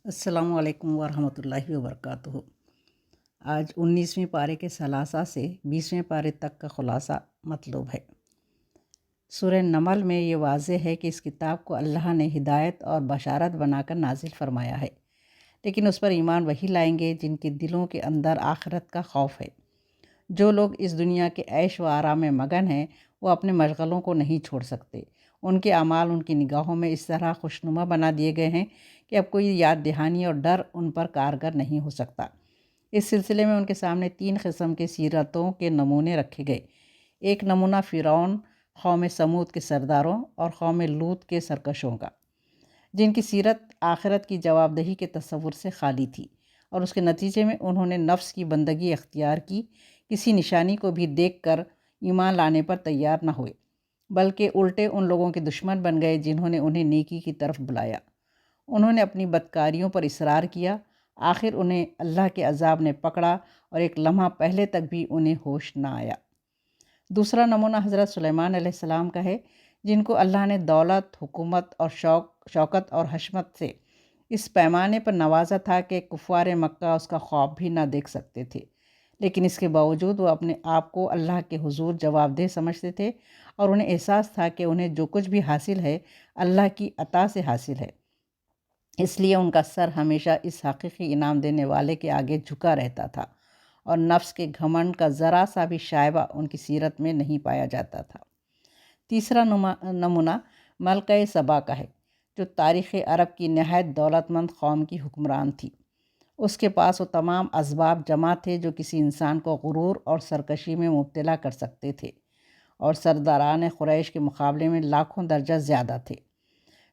السلام علیکم ورحمۃ اللہ وبرکاتہ۔ آج 19ویں پارے کے ثلاثہ سے 20ویں پارے تک کا خلاصہ مطلوب ہے۔ سورہ نمل میں یہ واضح ہے کہ اس کتاب کو اللہ نے ہدایت اور بشارت بنا کر نازل فرمایا ہے، لیکن اس پر ایمان وہی لائیں گے جن کے دلوں کے اندر آخرت کا خوف ہے۔ جو لوگ اس دنیا کے عیش و آرام میں مگن ہیں وہ اپنے مشغلوں کو نہیں چھوڑ سکتے۔ ان کے اعمال ان کی نگاہوں میں اس طرح خوشنما بنا دیے گئے ہیں کہ اب کوئی یاد دہانی اور ڈر ان پر کارگر نہیں ہو سکتا۔ اس سلسلے میں ان کے سامنے 3 قسم کے سیرتوں کے نمونے رکھے گئے۔ ایک نمونہ فرعون، قوم سمود کے سرداروں اور قوم لوط کے سرکشوں کا، جن کی سیرت آخرت کی جواب دہی کے تصور سے خالی تھی، اور اس کے نتیجے میں انہوں نے نفس کی بندگی اختیار کی، کسی نشانی کو بھی دیکھ کر ایمان لانے پر تیار نہ ہوئے، بلکہ الٹے ان لوگوں کے دشمن بن گئے جنہوں نے انہیں نیکی کی طرف بلایا۔ انہوں نے اپنی بدکاریوں پر اصرار کیا، آخر انہیں اللہ کے عذاب نے پکڑا اور ایک لمحہ پہلے تک بھی انہیں ہوش نہ آیا۔ دوسرا نمونہ حضرت سلیمان علیہ السلام کا ہے، جن کو اللہ نے دولت، حکومت اور شوکت اور حشمت سے اس پیمانے پر نوازا تھا کہ کفار مکہ اس کا خواب بھی نہ دیکھ سکتے تھے، لیکن اس کے باوجود وہ اپنے آپ کو اللہ کے حضور جواب دہ سمجھتے تھے، اور انہیں احساس تھا کہ انہیں جو کچھ بھی حاصل ہے اللہ کی عطا سے حاصل ہے، اس لیے ان کا سر ہمیشہ اس حقیقی انعام دینے والے کے آگے جھکا رہتا تھا، اور نفس کے گھمنڈ کا ذرا سا بھی شائبہ ان کی سیرت میں نہیں پایا جاتا تھا۔ تیسرا نمونہ ملکہ سبا کا ہے، جو تاریخ عرب کی نہایت دولت مند قوم کی حکمران تھی۔ اس کے پاس وہ تمام اسباب جمع تھے جو کسی انسان کو غرور اور سرکشی میں مبتلا کر سکتے تھے، اور سرداران قریش کے مقابلے میں لاکھوں درجہ زیادہ تھے۔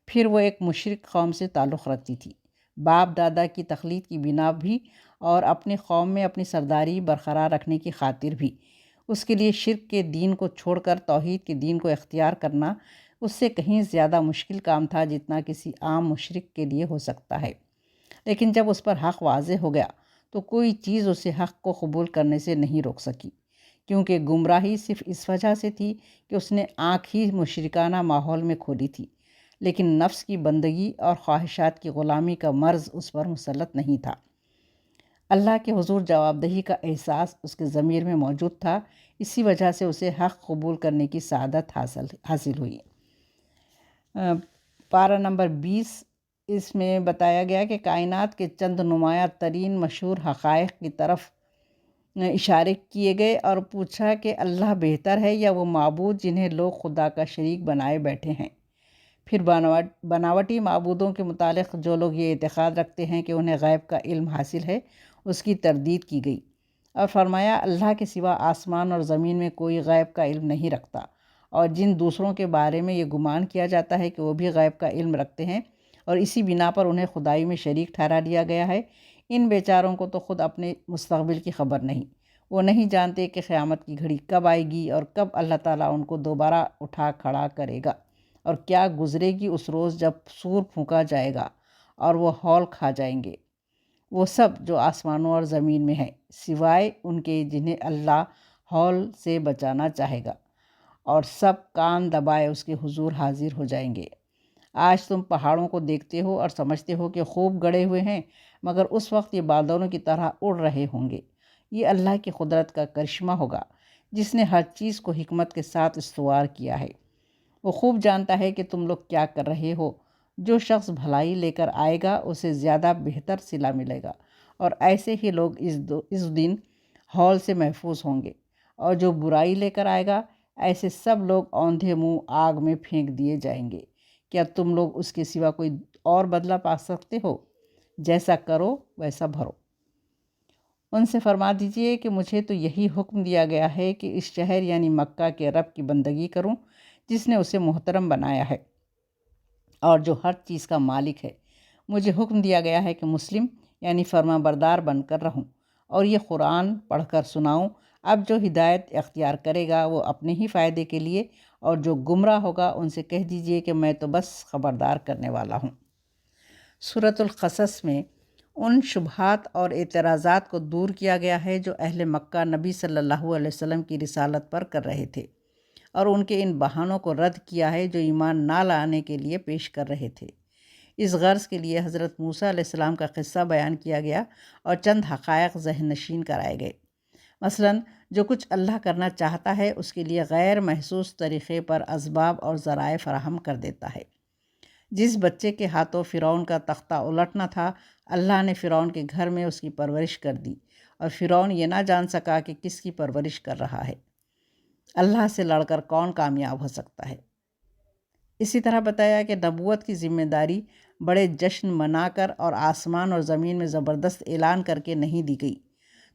پھر وہ ایک مشرک قوم سے تعلق رکھتی تھی، باپ دادا کی تقلید کی بنا بھی اور اپنی قوم میں اپنی سرداری برقرار رکھنے کی خاطر بھی۔ اس کے لیے شرک کے دین کو چھوڑ کر توحید کے دین کو اختیار کرنا اس سے کہیں زیادہ مشکل کام تھا جتنا کسی عام مشرک کے لیے ہو سکتا ہے۔ لیکن جب اس پر حق واضح ہو گیا تو کوئی چیز اسے حق کو قبول کرنے سے نہیں روک سکی، کیونکہ گمراہی صرف اس وجہ سے تھی کہ اس نے آنکھ ہی مشرکانہ ماحول میں کھولی تھی، لیکن نفس کی بندگی اور خواہشات کی غلامی کا مرض اس پر مسلط نہیں تھا۔ اللہ کے حضور جواب دہی کا احساس اس کے ضمیر میں موجود تھا، اسی وجہ سے اسے حق قبول کرنے کی سعادت حاصل ہوئی۔ پارہ نمبر 20 اس میں بتایا گیا کہ کائنات کے چند نمایاں ترین مشہور حقائق کی طرف اشارے کیے گئے اور پوچھا کہ اللہ بہتر ہے یا وہ معبود جنہیں لوگ خدا کا شریک بنائے بیٹھے ہیں۔ پھر بناوٹی معبودوں کے متعلق جو لوگ یہ اعتقاد رکھتے ہیں کہ انہیں غیب کا علم حاصل ہے، اس کی تردید کی گئی، اور فرمایا اللہ کے سوا آسمان اور زمین میں کوئی غیب کا علم نہیں رکھتا، اور جن دوسروں کے بارے میں یہ گمان کیا جاتا ہے کہ وہ بھی غیب کا علم رکھتے ہیں اور اسی بنا پر انہیں خدائی میں شریک ٹھہرا دیا گیا ہے، ان بیچاروں کو تو خود اپنے مستقبل کی خبر نہیں۔ وہ نہیں جانتے کہ قیامت کی گھڑی کب آئے گی اور کب اللہ تعالیٰ ان کو دوبارہ اٹھا کھڑا کرے گا، اور کیا گزرے گی اس روز جب سور پھونکا جائے گا اور وہ ہول کھا جائیں گے وہ سب جو آسمانوں اور زمین میں ہیں، سوائے ان کے جنہیں اللہ ہول سے بچانا چاہے گا، اور سب کان دبائے اس کے حضور حاضر ہو جائیں گے۔ آج تم پہاڑوں کو دیکھتے ہو اور سمجھتے ہو کہ خوب گڑے ہوئے ہیں، مگر اس وقت یہ بادلوں کی طرح اڑ رہے ہوں گے۔ یہ اللہ کی قدرت کا کرشمہ ہوگا، جس نے ہر چیز کو حکمت کے ساتھ استوار کیا ہے۔ وہ خوب جانتا ہے کہ تم لوگ کیا کر رہے ہو۔ جو شخص بھلائی لے کر آئے گا اسے زیادہ بہتر صلہ ملے گا، اور ایسے ہی لوگ اس دن ہول سے محفوظ ہوں گے، اور جو برائی لے کر آئے گا ایسے سب لوگ اوندھے منہ آگ میں پھینک دیے جائیں گے۔ کیا تم لوگ اس کے سوا کوئی اور بدلہ پا سکتے ہو؟ جیسا کرو ویسا بھرو۔ ان سے فرما دیجئے کہ مجھے تو یہی حکم دیا گیا ہے کہ اس شہر یعنی مکہ کے رب کی بندگی کروں جس نے اسے محترم بنایا ہے اور جو ہر چیز کا مالک ہے۔ مجھے حکم دیا گیا ہے کہ مسلم یعنی فرما بردار بن کر رہوں، اور یہ قرآن پڑھ کر سناؤں۔ اب جو ہدایت اختیار کرے گا وہ اپنے ہی فائدے کے لیے، اور جو گمراہ ہوگا ان سے کہہ دیجئے کہ میں تو بس خبردار کرنے والا ہوں۔ سورۃ القصص میں ان شبہات اور اعتراضات کو دور کیا گیا ہے جو اہل مکہ نبی صلی اللہ علیہ وسلم کی رسالت پر کر رہے تھے، اور ان کے ان بہانوں کو رد کیا ہے جو ایمان نہ لانے کے لیے پیش کر رہے تھے۔ اس غرض کے لیے حضرت موسیٰ علیہ السلام کا قصہ بیان کیا گیا اور چند حقائق ذہن نشین کرائے گئے۔ مثلاً جو کچھ اللہ کرنا چاہتا ہے اس کے لیے غیر محسوس طریقے پر اسباب اور ذرائع فراہم کر دیتا ہے۔ جس بچے کے ہاتھوں فرعون کا تختہ الٹنا تھا، اللہ نے فرعون کے گھر میں اس کی پرورش کر دی اور فرعون یہ نہ جان سکا کہ کس کی پرورش کر رہا ہے۔ اللہ سے لڑ کر کون کامیاب ہو سکتا ہے؟ اسی طرح بتایا کہ نبوت کی ذمہ داری بڑے جشن منا کر اور آسمان اور زمین میں زبردست اعلان کر کے نہیں دی گئی۔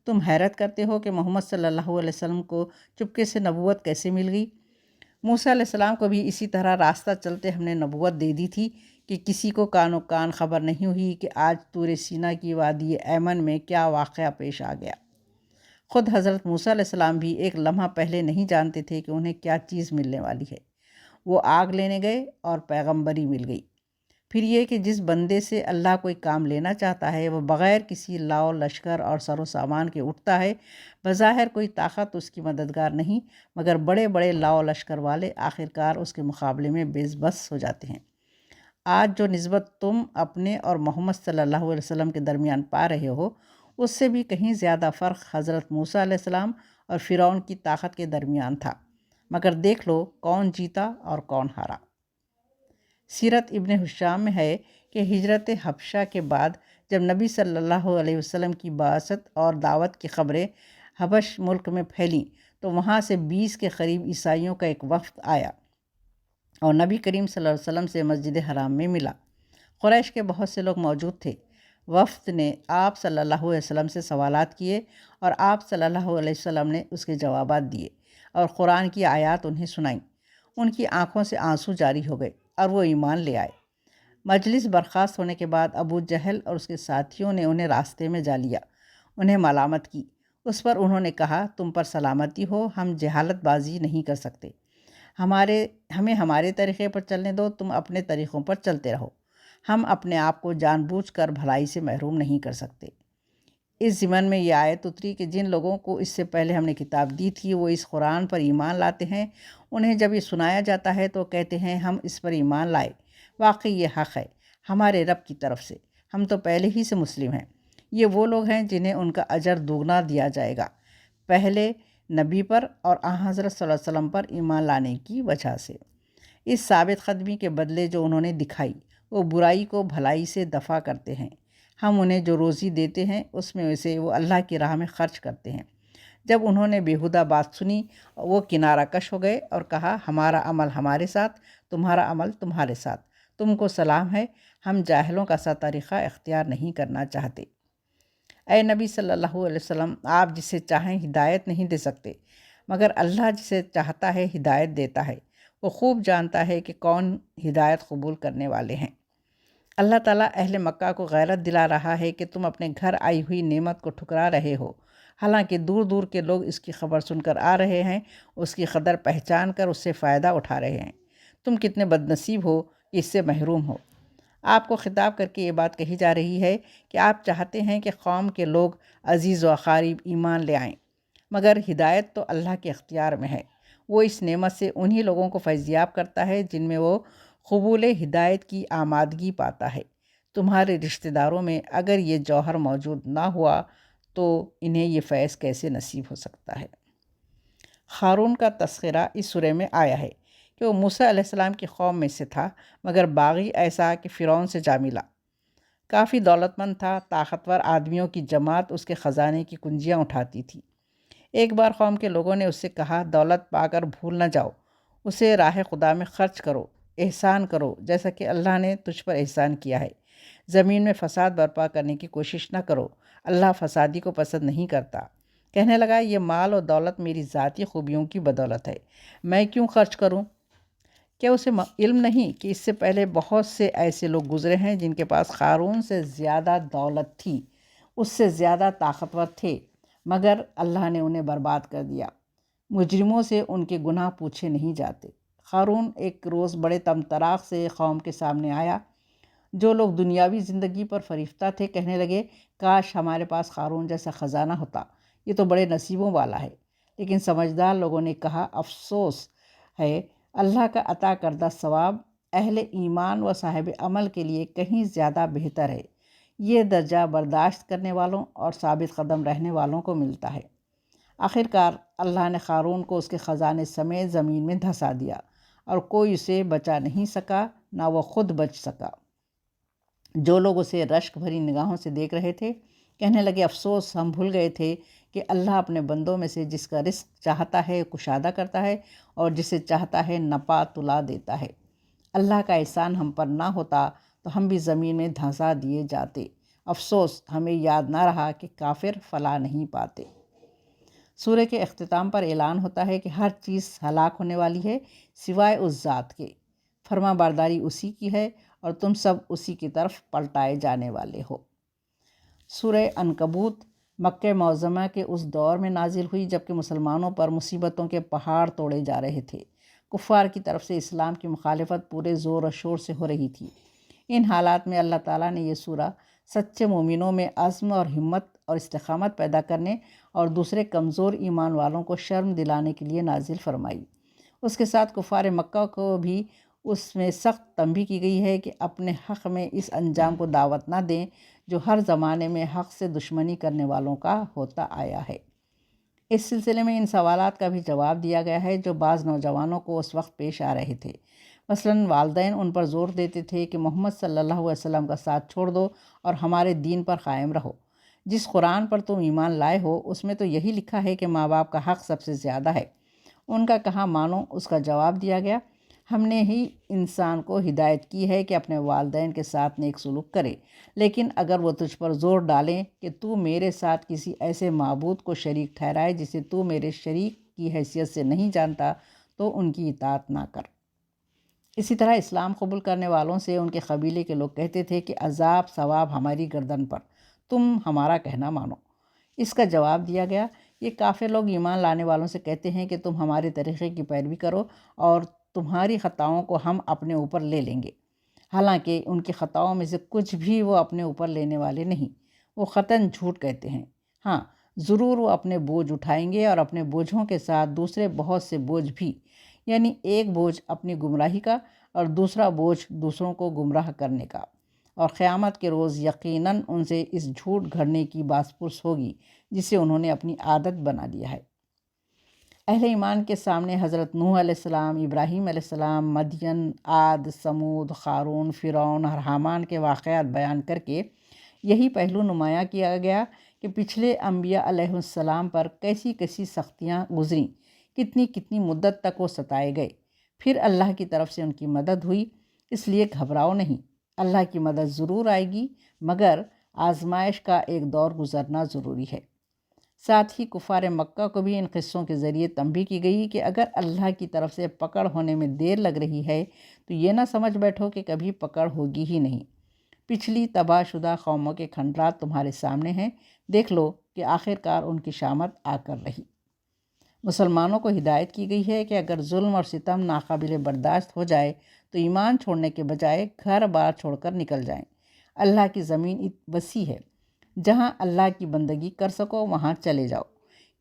تم حیرت کرتے ہو کہ محمد صلی اللہ علیہ وسلم کو چپکے سے نبوت کیسے مل گئی؟ موسیٰ علیہ السلام کو بھی اسی طرح راستہ چلتے ہم نے نبوت دے دی تھی کہ کسی کو کانو کان خبر نہیں ہوئی کہ آج طور سینا کی وادی ایمن میں کیا واقعہ پیش آ گیا۔ خود حضرت موسیٰ علیہ السلام بھی ایک لمحہ پہلے نہیں جانتے تھے کہ انہیں کیا چیز ملنے والی ہے۔ وہ آگ لینے گئے اور پیغمبری مل گئی۔ پھر یہ کہ جس بندے سے اللہ کوئی کام لینا چاہتا ہے وہ بغیر کسی لاؤ لشکر اور سر و سامان کے اٹھتا ہے۔ بظاہر کوئی طاقت اس کی مددگار نہیں، مگر بڑے بڑے لاؤ لشکر والے آخرکار اس کے مقابلے میں بے بس ہو جاتے ہیں۔ آج جو نسبت تم اپنے اور محمد صلی اللہ علیہ وسلم کے درمیان پا رہے ہو، اس سے بھی کہیں زیادہ فرق حضرت موسیٰ علیہ السلام اور فرعون کی طاقت کے درمیان تھا۔ مگر دیکھ لو کون جیتا اور کون ہارا۔ سیرت ابن ہشام میں ہے کہ ہجرت حبشہ کے بعد جب نبی صلی اللہ علیہ وسلم کی بعثت اور دعوت کی خبریں حبش ملک میں پھیلیں تو وہاں سے 20 کے قریب عیسائیوں کا ایک وفد آیا اور نبی کریم صلی اللہ علیہ وسلم سے مسجد حرام میں ملا۔ قریش کے بہت سے لوگ موجود تھے۔ وفد نے آپ صلی اللہ علیہ وسلم سے سوالات کیے اور آپ صلی اللہ علیہ وسلم نے اس کے جوابات دیے اور قرآن کی آیات انہیں سنائیں۔ ان کی آنکھوں سے آنسو جاری ہو گئے اور وہ ایمان لے آئے۔ مجلس برخاست ہونے کے بعد ابو جہل اور اس کے ساتھیوں نے انہیں راستے میں جا لیا، انہیں ملامت کی۔ اس پر انہوں نے کہا، تم پر سلامتی ہو، ہم جہالت بازی نہیں کر سکتے، ہمیں ہمارے طریقے پر چلنے دو، تم اپنے طریقوں پر چلتے رہو، ہم اپنے آپ کو جان بوجھ کر بھلائی سے محروم نہیں کر سکتے۔ اس ضمن میں یہ آیت اتری کہ جن لوگوں کو اس سے پہلے ہم نے کتاب دی تھی وہ اس قرآن پر ایمان لاتے ہیں، انہیں جب یہ سنایا جاتا ہے تو کہتے ہیں ہم اس پر ایمان لائے، واقعی یہ حق ہے ہمارے رب کی طرف سے، ہم تو پہلے ہی سے مسلم ہیں۔ یہ وہ لوگ ہیں جنہیں ان کا اجر دوگنا دیا جائے گا، پہلے نبی پر اور حضرت صلی اللہ علیہ وسلم پر ایمان لانے کی وجہ سے۔ اس ثابت قدمی کے بدلے جو انہوں نے دکھائی، وہ برائی کو بھلائی سے دفع کرتے ہیں۔ ہم انہیں جو روزی دیتے ہیں اس میں سے وہ اللہ کی راہ میں خرچ کرتے ہیں۔ جب انہوں نے بیہودہ بات سنی وہ کنارہ کش ہو گئے اور کہا، ہمارا عمل ہمارے ساتھ، تمہارا عمل تمہارے ساتھ، تم کو سلام ہے، ہم جاہلوں کا سا طریقہ اختیار نہیں کرنا چاہتے۔ اے نبی صلی اللہ علیہ وسلم، آپ جسے چاہیں ہدایت نہیں دے سکتے، مگر اللہ جسے چاہتا ہے ہدایت دیتا ہے۔ وہ خوب جانتا ہے کہ کون ہدایت قبول کرنے والے ہیں۔ اللہ تعالیٰ اہل مکہ کو غیرت دلا رہا ہے کہ تم اپنے گھر آئی ہوئی نعمت کو ٹھکرا رہے ہو، حالانکہ دور دور کے لوگ اس کی خبر سن کر آ رہے ہیں، اس کی قدر پہچان کر اس سے فائدہ اٹھا رہے ہیں۔ تم کتنے بد نصیب ہو کہ اس سے محروم ہو۔ آپ کو خطاب کر کے یہ بات کہی جا رہی ہے کہ آپ چاہتے ہیں کہ قوم کے لوگ عزیز و اقارب ایمان لے آئیں، مگر ہدایت تو اللہ کے اختیار میں ہے۔ وہ اس نعمت سے انہی لوگوں کو فیضیاب کرتا ہے جن میں وہ قبول ہدایت کی آمادگی پاتا ہے۔ تمہارے رشتہ داروں میں اگر یہ جوہر موجود نہ ہوا تو انہیں یہ فیض کیسے نصیب ہو سکتا ہے؟ ہارون کا تذکرہ اس سورہ میں آیا ہے کہ وہ موسیٰ علیہ السلام کی قوم میں سے تھا، مگر باغی ایسا کہ فرعون سے جا ملا۔ کافی دولت مند تھا، طاقتور آدمیوں کی جماعت اس کے خزانے کی کنجیاں اٹھاتی تھی۔ ایک بار قوم کے لوگوں نے اس سے کہا، دولت پا کر بھول نہ جاؤ، اسے راہ خدا میں خرچ کرو، احسان کرو جیسا کہ اللہ نے تجھ پر احسان کیا ہے۔ زمین میں فساد برپا کرنے کی کوشش نہ کرو، اللہ فسادی کو پسند نہیں کرتا۔ کہنے لگا، یہ مال و دولت میری ذاتی خوبیوں کی بدولت ہے، میں کیوں خرچ کروں؟ کیا اسے علم نہیں کہ اس سے پہلے بہت سے ایسے لوگ گزرے ہیں جن کے پاس قارون سے زیادہ دولت تھی، اس سے زیادہ طاقتور تھے، مگر اللہ نے انہیں برباد کر دیا۔ مجرموں سے ان کے گناہ پوچھے نہیں جاتے۔ قارون ایک روز بڑے طمطراق سے قوم کے سامنے آیا۔ جو لوگ دنیاوی زندگی پر فریفتہ تھے کہنے لگے، کاش ہمارے پاس قارون جیسا خزانہ ہوتا، یہ تو بڑے نصیبوں والا ہے۔ لیکن سمجھدار لوگوں نے کہا، افسوس ہے، اللہ کا عطا کردہ ثواب اہل ایمان و صاحب عمل کے لیے کہیں زیادہ بہتر ہے۔ یہ درجہ برداشت کرنے والوں اور ثابت قدم رہنے والوں کو ملتا ہے۔ آخرکار اللہ نے قارون کو اس کے خزانے سمیت زمین میں دھسا دیا اور کوئی اسے بچا نہیں سکا، نہ وہ خود بچ سکا۔ جو لوگ اسے رشک بھری نگاہوں سے دیکھ رہے تھے کہنے لگے، افسوس، ہم بھول گئے تھے کہ اللہ اپنے بندوں میں سے جس کا رزق چاہتا ہے کشادہ کرتا ہے اور جسے چاہتا ہے نپا تلا دیتا ہے۔ اللہ کا احسان ہم پر نہ ہوتا تو ہم بھی زمین میں دھنسا دیے جاتے۔ افسوس، ہمیں یاد نہ رہا کہ کافر فلاح نہیں پاتے۔ سورہ کے اختتام پر اعلان ہوتا ہے کہ ہر چیز ہلاک ہونے والی ہے سوائے اس ذات کے، فرما برداری اسی کی ہے اور تم سب اسی کی طرف پلٹائے جانے والے ہو۔ سورہ عنکبوت مکہ معظمہ کے اس دور میں نازل ہوئی جبکہ مسلمانوں پر مصیبتوں کے پہاڑ توڑے جا رہے تھے۔ کفار کی طرف سے اسلام کی مخالفت پورے زور و شور سے ہو رہی تھی۔ ان حالات میں اللہ تعالیٰ نے یہ سورہ سچے مومنوں میں عزم اور ہمت اور استقامت پیدا کرنے اور دوسرے کمزور ایمان والوں کو شرم دلانے کے لیے نازل فرمائی۔ اس کے ساتھ کفار مکہ کو بھی اس میں سخت تنبیہ کی گئی ہے کہ اپنے حق میں اس انجام کو دعوت نہ دیں جو ہر زمانے میں حق سے دشمنی کرنے والوں کا ہوتا آیا ہے۔ اس سلسلے میں ان سوالات کا بھی جواب دیا گیا ہے جو بعض نوجوانوں کو اس وقت پیش آ رہے تھے۔ مثلاً والدین ان پر زور دیتے تھے کہ محمد صلی اللہ علیہ وسلم کا ساتھ چھوڑ دو اور ہمارے دین پر قائم رہو۔ جس قرآن پر تم ایمان لائے ہو اس میں تو یہی لکھا ہے کہ ماں باپ کا حق سب سے زیادہ ہے۔ ان کا کہاں مانو، اس کا جواب دیا گیا، ہم نے ہی انسان کو ہدایت کی ہے کہ اپنے والدین کے ساتھ نیک سلوک کرے، لیکن اگر وہ تجھ پر زور ڈالیں کہ تو میرے ساتھ کسی ایسے معبود کو شریک ٹھہرائے جسے تو میرے شریک کی حیثیت سے نہیں جانتا تو ان کی اطاعت نہ کر۔ اسی طرح اسلام قبول کرنے والوں سے ان کے قبیلے کے لوگ کہتے تھے کہ عذاب ثواب ہماری گردن پر، تم ہمارا کہنا مانو۔ اس کا جواب دیا گیا، یہ کافر لوگ ایمان لانے والوں سے کہتے ہیں کہ تم ہمارے طریقے کی پیروی کرو اور تمہاری خطاؤں کو ہم اپنے اوپر لے لیں گے، حالانکہ ان کی خطاؤں میں سے کچھ بھی وہ اپنے اوپر لینے والے نہیں، وہ قطعاً جھوٹ کہتے ہیں۔ ہاں، ضرور وہ اپنے بوجھ اٹھائیں گے اور اپنے بوجھوں کے ساتھ دوسرے بہت سے بوجھ بھی، یعنی ایک بوجھ اپنی گمراہی کا اور دوسرا بوجھ دوسروں کو گمراہ کرنے کا، اور قیامت کے روز یقیناً ان سے اس جھوٹ گھڑنے کی باس پرس ہوگی جسے انہوں نے اپنی عادت بنا لیا ہے۔ اہل ایمان کے سامنے حضرت نوح علیہ السلام، ابراہیم علیہ السلام، مدین، عاد، ثمود، قارون، فرعون اور حامان کے واقعات بیان کر کے یہی پہلو نمایاں کیا گیا کہ پچھلے انبیاء علیہ السلام پر کیسی کیسی سختیاں گزریں، کتنی کتنی مدت تک وہ ستائے گئے، پھر اللہ کی طرف سے ان کی مدد ہوئی۔ اس لیے گھبراؤ نہیں، اللہ کی مدد ضرور آئے گی، مگر آزمائش کا ایک دور گزرنا ضروری ہے۔ ساتھ ہی کفار مکہ کو بھی ان قصوں کے ذریعے تنبیہ کی گئی کہ اگر اللہ کی طرف سے پکڑ ہونے میں دیر لگ رہی ہے تو یہ نہ سمجھ بیٹھو کہ کبھی پکڑ ہوگی ہی نہیں۔ پچھلی تباہ شدہ قوموں کے کھنڈرات تمہارے سامنے ہیں، دیکھ لو کہ آخرکار ان کی شامت آ کر رہی۔ مسلمانوں کو ہدایت کی گئی ہے کہ اگر ظلم اور ستم ناقابل برداشت ہو جائے تو ایمان چھوڑنے کے بجائے گھر بار چھوڑ کر نکل جائیں۔ اللہ کی زمین وسیع ہے، جہاں اللہ کی بندگی کر سکو وہاں چلے جاؤ۔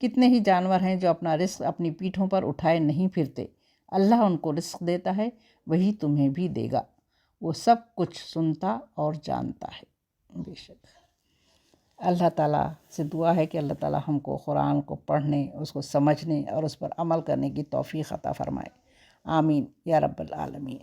کتنے ہی جانور ہیں جو اپنا رزق اپنی پیٹھوں پر اٹھائے نہیں پھرتے، اللہ ان کو رزق دیتا ہے، وہی تمہیں بھی دے گا، وہ سب کچھ سنتا اور جانتا ہے۔ بے شک اللہ تعالیٰ سے دعا ہے کہ اللہ تعالیٰ ہم کو قرآن کو پڑھنے، اس کو سمجھنے اور اس پر عمل کرنے کی توفیق عطا فرمائے۔ آمین یا رب العالمین۔